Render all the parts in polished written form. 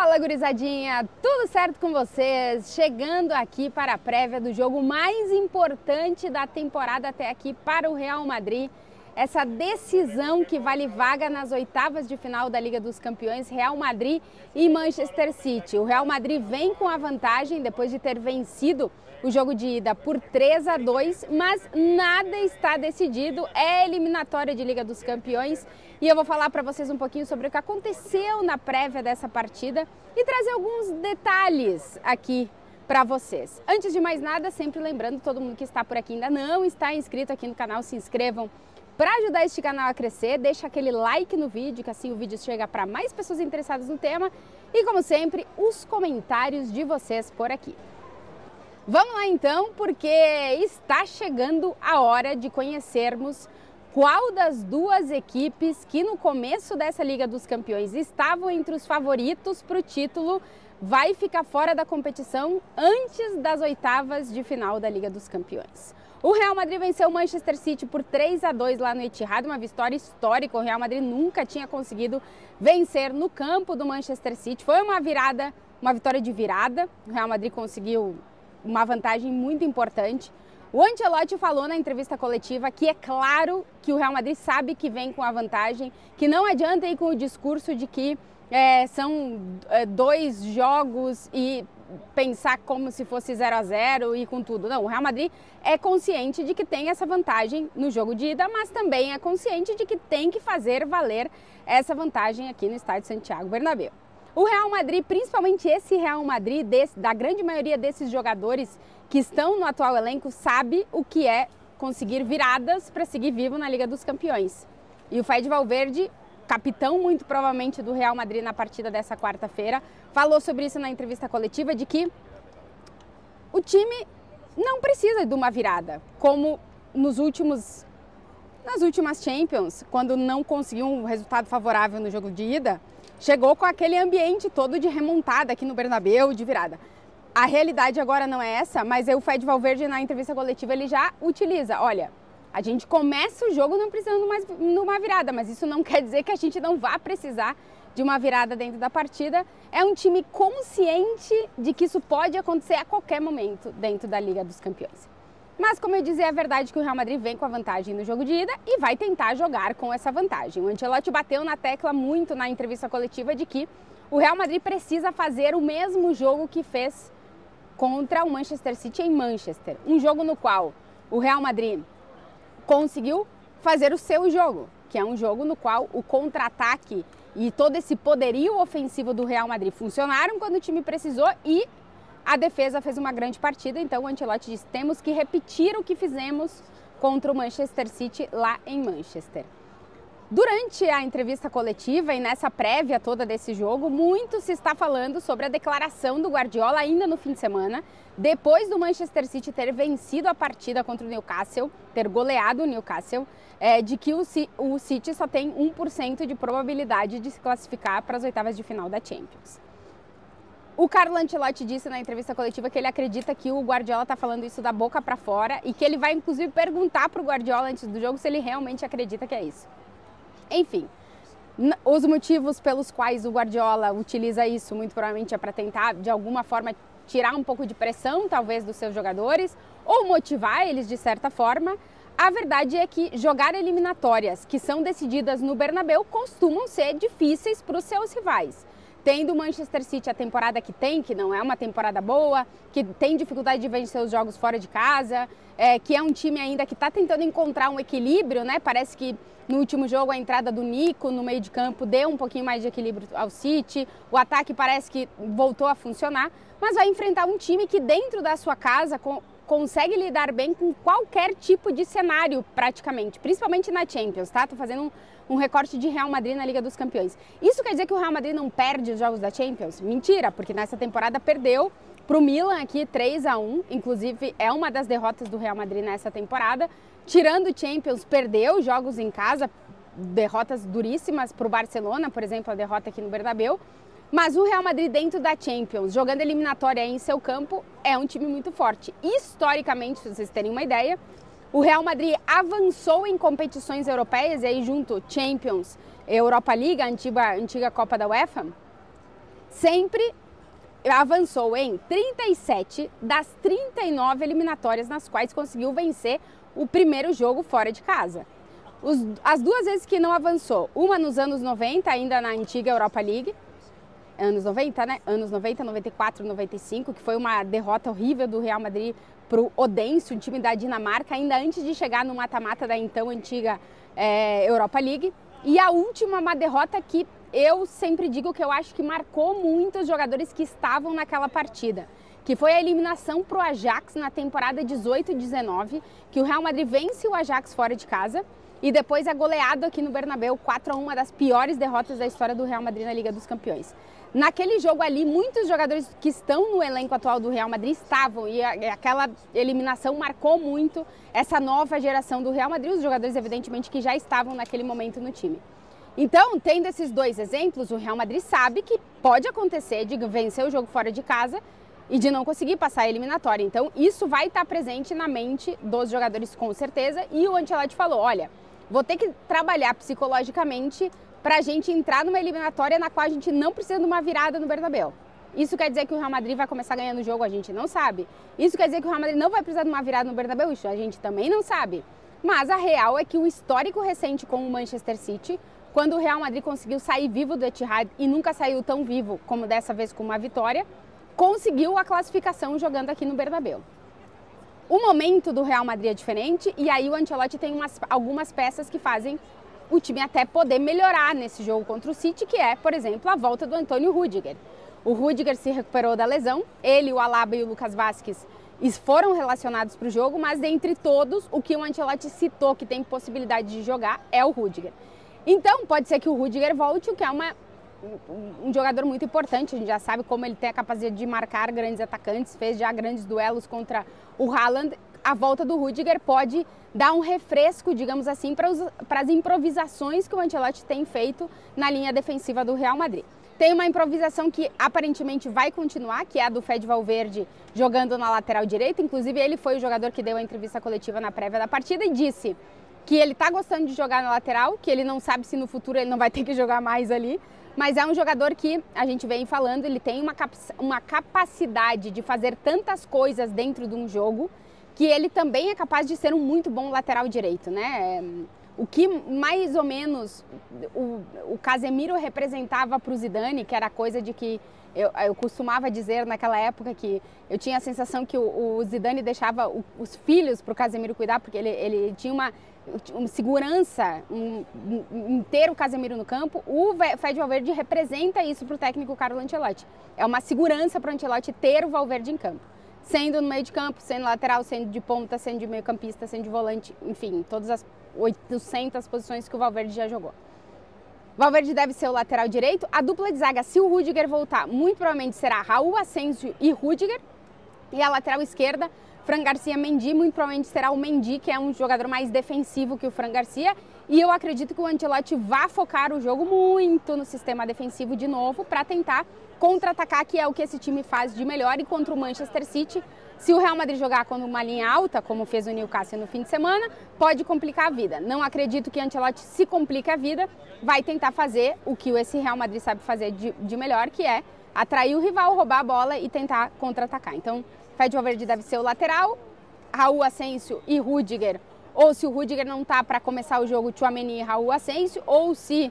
Fala, gurizadinha! Tudo certo com vocês? Chegando aqui para a prévia do jogo mais importante da temporada até aqui para o Real Madrid. Essa decisão que vale vaga nas oitavas de final da Liga dos Campeões, Real Madrid e Manchester City. O Real Madrid vem com a vantagem depois de ter vencido o jogo de ida por 3-2, mas nada está decidido, é eliminatória de Liga dos Campeões e eu vou falar para vocês um pouquinho sobre o que aconteceu na prévia dessa partida e trazer alguns detalhes aqui para vocês. Antes de mais nada, sempre lembrando, todo mundo que está por aqui ainda não está inscrito aqui no canal, se inscrevam para ajudar este canal a crescer, deixa aquele like no vídeo, que assim o vídeo chega para mais pessoas interessadas no tema e, como sempre, os comentários de vocês por aqui. Vamos lá então, porque está chegando a hora de conhecermos qual das duas equipes que no começo dessa Liga dos Campeões estavam entre os favoritos para o título vai ficar fora da competição antes das oitavas de final da Liga dos Campeões. O Real Madrid venceu o Manchester City por 3-2 lá no Etihad, uma vitória histórica. O Real Madrid nunca tinha conseguido vencer no campo do Manchester City. Foi uma vitória de virada. O Real Madrid conseguiu uma vantagem muito importante. O Ancelotti falou na entrevista coletiva que é claro que o Real Madrid sabe que vem com a vantagem, que não adianta ir com o discurso de que são dois jogos e pensar como se fosse 0-0 e com tudo. Não, o Real Madrid é consciente de que tem essa vantagem no jogo de ida, mas também é consciente de que tem que fazer valer essa vantagem aqui no estádio Santiago Bernabéu. O Real Madrid, principalmente esse Real Madrid, da grande maioria desses jogadores que estão no atual elenco, sabe o que é conseguir viradas para seguir vivo na Liga dos Campeões. E o Fede Valverde, capitão muito provavelmente do Real Madrid na partida dessa quarta-feira, falou sobre isso na entrevista coletiva, de que o time não precisa de uma virada, como nas últimas Champions, quando não conseguiu um resultado favorável no jogo de ida, chegou com aquele ambiente todo de remontada aqui no Bernabéu, de virada. A realidade agora não é essa, mas o Fede Valverde na entrevista coletiva ele já utiliza, olha, a gente começa o jogo não precisando mais de uma virada, mas isso não quer dizer que a gente não vá precisar de uma virada dentro da partida. É um time consciente de que isso pode acontecer a qualquer momento dentro da Liga dos Campeões. Mas, como eu dizia, é verdade que o Real Madrid vem com a vantagem no jogo de ida e vai tentar jogar com essa vantagem. O Ancelotti bateu na tecla muito na entrevista coletiva de que o Real Madrid precisa fazer o mesmo jogo que fez contra o Manchester City em Manchester. Um jogo no qual o Real Madrid conseguiu fazer o seu jogo, que é um jogo no qual o contra-ataque e todo esse poderio ofensivo do Real Madrid funcionaram quando o time precisou e a defesa fez uma grande partida. Então o Ancelotti disse, temos que repetir o que fizemos contra o Manchester City lá em Manchester. Durante a entrevista coletiva e nessa prévia toda desse jogo, muito se está falando sobre a declaração do Guardiola ainda no fim de semana, depois do Manchester City ter vencido a partida contra o Newcastle, ter goleado o Newcastle, de que o City só tem 1% de probabilidade de se classificar para as oitavas de final da Champions. O Carlo Ancelotti disse na entrevista coletiva que ele acredita que o Guardiola está falando isso da boca para fora e que ele vai inclusive perguntar para o Guardiola antes do jogo se ele realmente acredita que é isso. Enfim, os motivos pelos quais o Guardiola utiliza isso muito provavelmente é para tentar de alguma forma tirar um pouco de pressão talvez dos seus jogadores ou motivar eles de certa forma. A verdade é que jogar eliminatórias que são decididas no Bernabéu costumam ser difíceis para os seus rivais. Tendo o Manchester City a temporada que tem, que não é uma temporada boa, que tem dificuldade de vencer os jogos fora de casa, que é um time ainda que está tentando encontrar um equilíbrio, né? Parece que no último jogo a entrada do Nico no meio de campo deu um pouquinho mais de equilíbrio ao City, o ataque parece que voltou a funcionar, mas vai enfrentar um time que dentro da sua casa consegue lidar bem com qualquer tipo de cenário praticamente, principalmente na Champions, tá? Tô fazendo um recorte de Real Madrid na Liga dos Campeões. Isso quer dizer que o Real Madrid não perde os jogos da Champions? Mentira, porque nessa temporada perdeu para o Milan aqui 3-1, inclusive é uma das derrotas do Real Madrid nessa temporada. Tirando o Champions, perdeu jogos em casa, derrotas duríssimas para o Barcelona, por exemplo, a derrota aqui no Bernabéu. Mas o Real Madrid dentro da Champions, jogando eliminatória em seu campo, é um time muito forte. Historicamente, se vocês terem uma ideia, o Real Madrid avançou em competições europeias, e aí junto Champions, Europa League, a antiga Copa da UEFA, sempre avançou em 37 das 39 eliminatórias nas quais conseguiu vencer o primeiro jogo fora de casa. As duas vezes que não avançou, uma nos anos 90, ainda na antiga Europa League, anos 90, né? Anos 90, 94, 95, que foi uma derrota horrível do Real Madrid para o Odense, um time da Dinamarca, ainda antes de chegar no mata-mata da então antiga Europa League. E a última, uma derrota que eu sempre digo que eu acho que marcou muito os jogadores que estavam naquela partida, que foi a eliminação para o Ajax na temporada 18-19, que o Real Madrid vence o Ajax fora de casa e depois é goleado aqui no Bernabéu 4-1, uma das piores derrotas da história do Real Madrid na Liga dos Campeões. Naquele jogo ali, muitos jogadores que estão no elenco atual do Real Madrid estavam e aquela eliminação marcou muito essa nova geração do Real Madrid, os jogadores evidentemente que já estavam naquele momento no time. Então, tendo esses dois exemplos, o Real Madrid sabe que pode acontecer de vencer o jogo fora de casa e de não conseguir passar a eliminatória. Então, isso vai estar presente na mente dos jogadores com certeza. E o Ancelotti falou, olha, vou ter que trabalhar psicologicamente para a gente entrar numa eliminatória na qual a gente não precisa de uma virada no Bernabéu. Isso quer dizer que o Real Madrid vai começar ganhando o jogo? A gente não sabe. Isso quer dizer que o Real Madrid não vai precisar de uma virada no Bernabéu? Isso a gente também não sabe. Mas a real é que o histórico recente com o Manchester City, quando o Real Madrid conseguiu sair vivo do Etihad e nunca saiu tão vivo como dessa vez com uma vitória, conseguiu a classificação jogando aqui no Bernabéu. O momento do Real Madrid é diferente e aí o Ancelotti tem algumas peças que fazem o time até poder melhorar nesse jogo contra o City, que é, por exemplo, a volta do Antônio Rüdiger. O Rüdiger se recuperou da lesão, ele, o Alaba e o Lucas Vázquez foram relacionados para o jogo, mas dentre todos, o que o Ancelotti citou que tem possibilidade de jogar é o Rüdiger. Então, pode ser que o Rüdiger volte, o que é um jogador muito importante. A gente já sabe como ele tem a capacidade de marcar grandes atacantes, fez já grandes duelos contra o Haaland. A volta do Rüdiger pode dar um refresco, digamos assim, para as improvisações que o Ancelotti tem feito na linha defensiva do Real Madrid. Tem uma improvisação que aparentemente vai continuar, que é a do Fede Valverde jogando na lateral direita. Inclusive, ele foi o jogador que deu a entrevista coletiva na prévia da partida e disse que ele está gostando de jogar na lateral, que ele não sabe se no futuro ele não vai ter que jogar mais ali, mas é um jogador que a gente vem falando, ele tem uma capacidade de fazer tantas coisas dentro de um jogo, que ele também é capaz de ser um muito bom lateral direito, né? O que mais ou menos o Casemiro representava para o Zidane, que era coisa de que eu costumava dizer naquela época que eu tinha a sensação que o Zidane deixava os filhos para o Casemiro cuidar, porque ele tinha uma segurança em ter o Casemiro no campo. O Fede Valverde representa isso para o técnico Carlo Ancelotti. É uma segurança para o Ancelotti ter o Valverde em campo. Sendo no meio de campo, sendo lateral, sendo de ponta, sendo de meio campista, sendo de volante, enfim, todas as 800 posições que o Valverde já jogou. Valverde deve ser o lateral direito. A dupla de zaga, se o Rüdiger voltar, muito provavelmente será Raul Asensio e Rüdiger. E a lateral esquerda, Fran Garcia, Mendy, muito provavelmente será o Mendy, que é um jogador mais defensivo que o Fran Garcia. E eu acredito que o Ancelotti vai focar o jogo muito no sistema defensivo de novo para tentar contra-atacar, que é o que esse time faz de melhor. E contra o Manchester City, se o Real Madrid jogar com uma linha alta, como fez o Newcastle no fim de semana, pode complicar a vida. Não acredito que o Ancelotti se complique a vida, vai tentar fazer o que esse Real Madrid sabe fazer de melhor, que é atrair o rival, roubar a bola e tentar contra-atacar. Então, Fede Valverde deve ser o lateral, Raul Asensio e Rüdiger, ou se o Rüdiger não tá para começar o jogo, Tchouaméni e Raul Asensio, ou se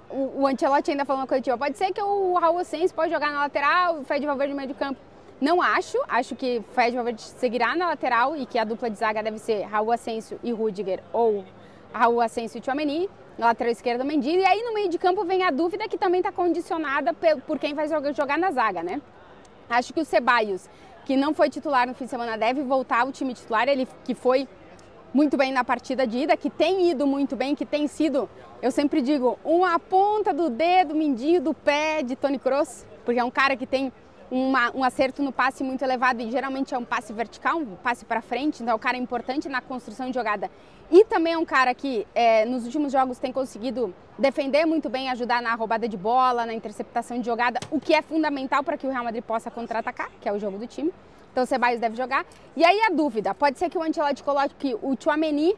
o Ancelotti ainda falou na coletiva, pode ser que o Raul Asensio pode jogar na lateral, o Fede Valverde no meio de campo. Não acho que o Fede Valverde seguirá na lateral e que a dupla de zaga deve ser Raul Asensio e Rüdiger, ou Raul Asensio e Tchouaméni, na lateral esquerda Mendy, e aí no meio de campo vem a dúvida que também está condicionada por quem vai jogar na zaga, né? Acho que o Ceballos, que não foi titular no fim de semana, deve voltar ao time titular, ele que foi muito bem na partida de ida, que tem ido muito bem, que tem sido, eu sempre digo, uma ponta do dedo, mindinho do pé de Toni Kroos, porque é um cara que tem um acerto no passe muito elevado e geralmente é um passe vertical, um passe para frente, então é um cara importante na construção de jogada. E também é um cara que nos últimos jogos tem conseguido defender muito bem, ajudar na roubada de bola, na interceptação de jogada, o que é fundamental para que o Real Madrid possa contra-atacar, que é o jogo do time. Então o Ceballos deve jogar. E aí a dúvida, pode ser que o Ancelotti coloque o Tchouaméni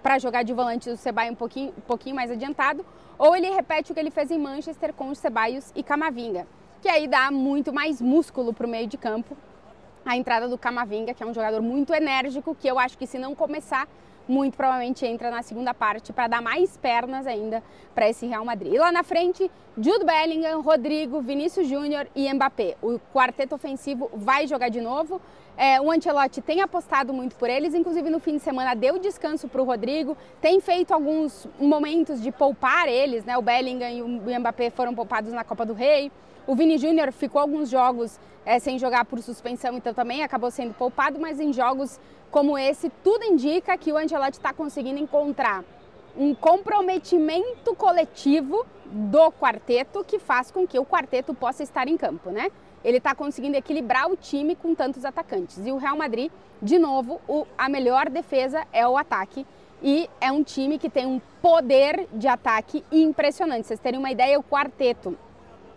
para jogar de volante o Ceballos um pouquinho mais adiantado, ou ele repete o que ele fez em Manchester com o Ceballos e Camavinga, que aí dá muito mais músculo para o meio de campo. A entrada do Camavinga, que é um jogador muito enérgico, que eu acho que se não começar, muito provavelmente entra na segunda parte para dar mais pernas ainda para esse Real Madrid. E lá na frente, Jude Bellingham, Rodrigo, Vinícius Júnior e Mbappé. O quarteto ofensivo vai jogar de novo. O Ancelotti tem apostado muito por eles, inclusive no fim de semana deu descanso para o Rodrigo, tem feito alguns momentos de poupar eles, né? O Bellingham e o Mbappé foram poupados na Copa do Rei. O Vini Júnior ficou alguns jogos sem jogar por suspensão, então também acabou sendo poupado, mas em jogos como esse, tudo indica que o Ancelotti está conseguindo encontrar um comprometimento coletivo do quarteto que faz com que o quarteto possa estar em campo, né? Ele está conseguindo equilibrar o time com tantos atacantes. E o Real Madrid, de novo, a melhor defesa é o ataque. E é um time que tem um poder de ataque impressionante. Vocês terem uma ideia, o quarteto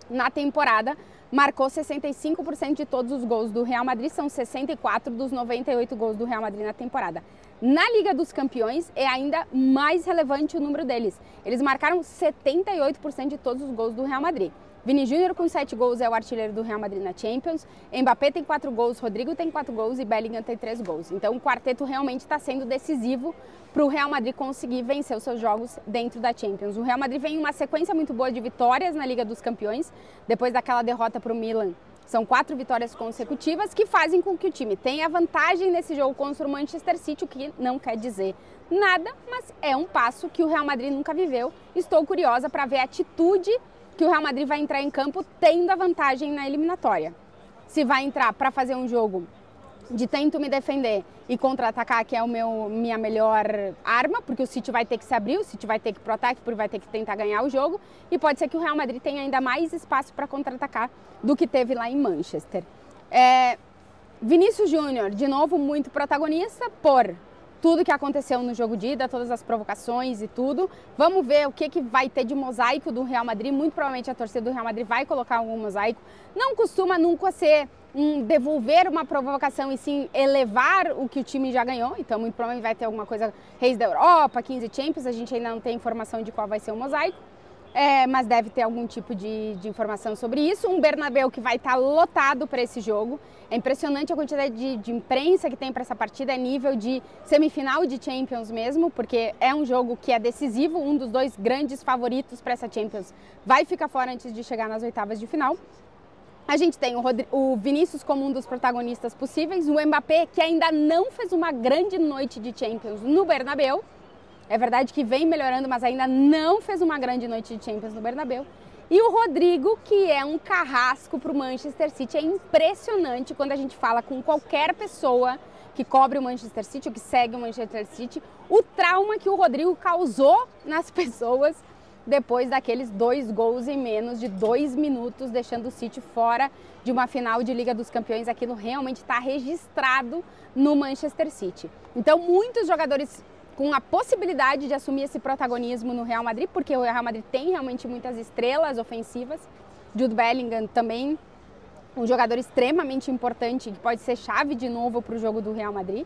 na temporada marcou 65% de todos os gols do Real Madrid, são 64 dos 98 gols do Real Madrid na temporada. Na Liga dos Campeões é ainda mais relevante o número deles. Eles marcaram 78% de todos os gols do Real Madrid. Vini Júnior com 7 gols é o artilheiro do Real Madrid na Champions, Mbappé tem 4 gols, Rodrigo tem 4 gols e Bellingham tem 3 gols. Então o quarteto realmente está sendo decisivo para o Real Madrid conseguir vencer os seus jogos dentro da Champions. O Real Madrid vem em uma sequência muito boa de vitórias na Liga dos Campeões, depois daquela derrota para o Milan. São 4 vitórias consecutivas que fazem com que o time tenha vantagem nesse jogo contra o Manchester City, o que não quer dizer nada, mas é um passo que o Real Madrid nunca viveu. Estou curiosa para ver a atitude que o Real Madrid vai entrar em campo tendo a vantagem na eliminatória. Se vai entrar para fazer um jogo de tento me defender e contra-atacar, que é minha melhor arma, porque o City vai ter que se abrir, o City vai ter que ir pro ataque, porque vai ter que tentar ganhar o jogo, e pode ser que o Real Madrid tenha ainda mais espaço para contra-atacar do que teve lá em Manchester. Vinícius Júnior, de novo, muito protagonista por tudo que aconteceu no jogo de ida, todas as provocações e tudo. Vamos ver o que vai ter de mosaico do Real Madrid. Muito provavelmente a torcida do Real Madrid vai colocar algum mosaico. Não costuma nunca ser devolver uma provocação e sim elevar o que o time já ganhou. Então muito provavelmente vai ter alguma coisa Reis da Europa, 15 Champions. A gente ainda não tem informação de qual vai ser o mosaico. Mas deve ter algum tipo de informação sobre isso. Um Bernabéu que vai estar lotado para esse jogo. É impressionante a quantidade de imprensa que tem para essa partida, é nível de semifinal de Champions mesmo, porque é um jogo que é decisivo, um dos 2 grandes favoritos para essa Champions vai ficar fora antes de chegar nas oitavas de final. A gente tem o Vinícius como um dos protagonistas possíveis, o Mbappé, que ainda não fez uma grande noite de Champions no Bernabéu. É verdade que vem melhorando, mas ainda não fez uma grande noite de Champions no Bernabéu. E o Rodrigo, que é um carrasco para o Manchester City. É impressionante quando a gente fala com qualquer pessoa que cobre o Manchester City ou que segue o Manchester City, o trauma que o Rodrigo causou nas pessoas depois daqueles 2 gols em menos de 2 minutos, deixando o City fora de uma final de Liga dos Campeões. Aquilo realmente está registrado no Manchester City. Então, muitos jogadores com a possibilidade de assumir esse protagonismo no Real Madrid, porque o Real Madrid tem realmente muitas estrelas ofensivas. Jude Bellingham também, um jogador extremamente importante, que pode ser chave de novo para o jogo do Real Madrid.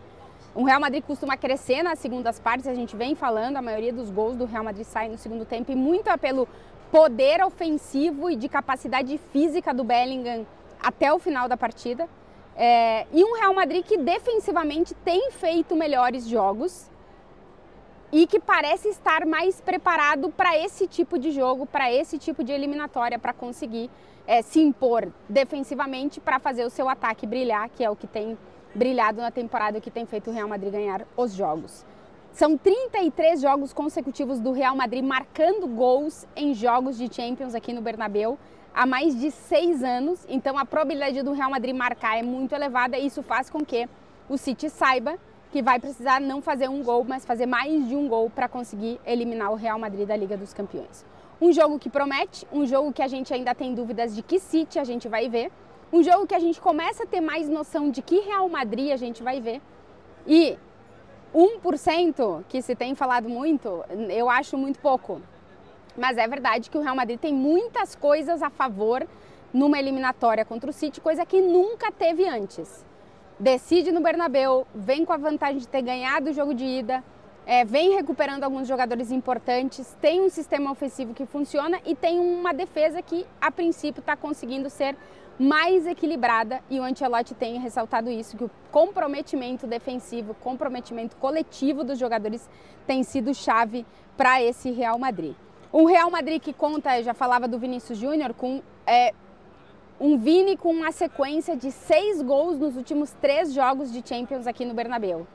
O Real Madrid costuma crescer nas segundas partes, a gente vem falando, a maioria dos gols do Real Madrid sai no segundo tempo, e muito é pelo poder ofensivo e de capacidade física do Bellingham até o final da partida. E um Real Madrid que defensivamente tem feito melhores jogos, e que parece estar mais preparado para esse tipo de jogo, para esse tipo de eliminatória, para conseguir se impor defensivamente, para fazer o seu ataque brilhar, que é o que tem brilhado na temporada, o que tem feito o Real Madrid ganhar os jogos. São 33 jogos consecutivos do Real Madrid marcando gols em jogos de Champions aqui no Bernabéu há mais de 6 anos, então a probabilidade do Real Madrid marcar é muito elevada, e isso faz com que o City saiba que vai precisar não fazer um gol, mas fazer mais de um gol para conseguir eliminar o Real Madrid da Liga dos Campeões. Um jogo que promete, um jogo que a gente ainda tem dúvidas de que City a gente vai ver, um jogo que a gente começa a ter mais noção de que Real Madrid a gente vai ver, e 1%, que se tem falado muito, eu acho muito pouco, mas é verdade que o Real Madrid tem muitas coisas a favor numa eliminatória contra o City, coisa que nunca teve antes. Decide no Bernabéu, vem com a vantagem de ter ganhado o jogo de ida, vem recuperando alguns jogadores importantes, tem um sistema ofensivo que funciona e tem uma defesa que, a princípio, está conseguindo ser mais equilibrada, e o Ancelotti tem ressaltado isso, que o comprometimento defensivo, comprometimento coletivo dos jogadores tem sido chave para esse Real Madrid. Um Real Madrid que conta, eu já falava do Vinícius Júnior, com um Vini com uma sequência de 6 gols nos últimos 3 jogos de Champions aqui no Bernabéu.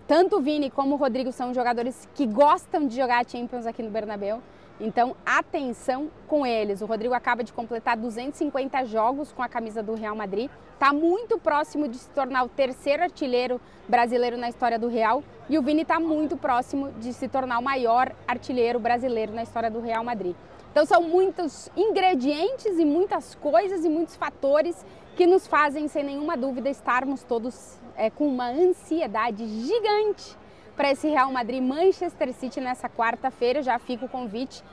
Tanto o Vini como o Rodrigo são jogadores que gostam de jogar Champions aqui no Bernabéu, então atenção com eles. O Rodrigo acaba de completar 250 jogos com a camisa do Real Madrid, está muito próximo de se tornar o 3º artilheiro brasileiro na história do Real, e o Vini está muito próximo de se tornar o maior artilheiro brasileiro na história do Real Madrid. Então são muitos ingredientes e muitas coisas e muitos fatores que nos fazem, sem nenhuma dúvida, estarmos todos com uma ansiedade gigante para esse Real Madrid-Manchester City nessa quarta-feira. Já fica o convite.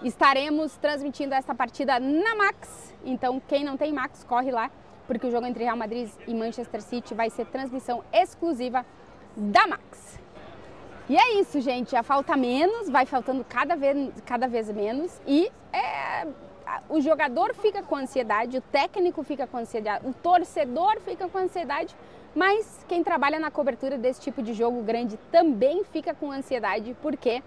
Estaremos transmitindo essa partida na Max, então quem não tem Max, corre lá, porque o jogo entre Real Madrid e Manchester City vai ser transmissão exclusiva da Max. E é isso, gente, já falta menos, vai faltando cada vez menos, e o jogador fica com ansiedade, o técnico fica com ansiedade, o torcedor fica com ansiedade, mas quem trabalha na cobertura desse tipo de jogo grande também fica com ansiedade, porque,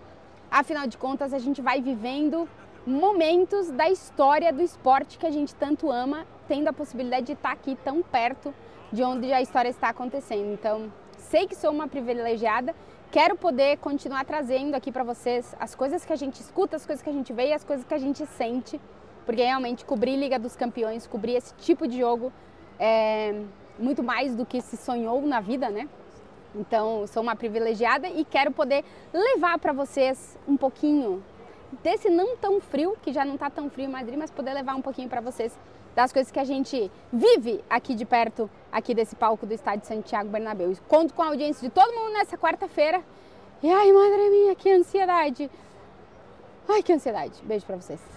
afinal de contas, a gente vai vivendo momentos da história do esporte que a gente tanto ama, tendo a possibilidade de estar aqui tão perto de onde a história está acontecendo. Então, sei que sou uma privilegiada, quero poder continuar trazendo aqui para vocês as coisas que a gente escuta, as coisas que a gente vê e as coisas que a gente sente, porque realmente cobrir Liga dos Campeões, cobrir esse tipo de jogo é muito mais do que se sonhou na vida, né? Então, sou uma privilegiada e quero poder levar para vocês um pouquinho desse não tão frio, que já não está tão frio em Madrid, mas poder levar um pouquinho para vocês das coisas que a gente vive aqui de perto, aqui desse palco do estádio Santiago Bernabéu. Conto com a audiência de todo mundo nessa quarta-feira. E ai, madre minha, que ansiedade! Ai, que ansiedade! Beijo para vocês.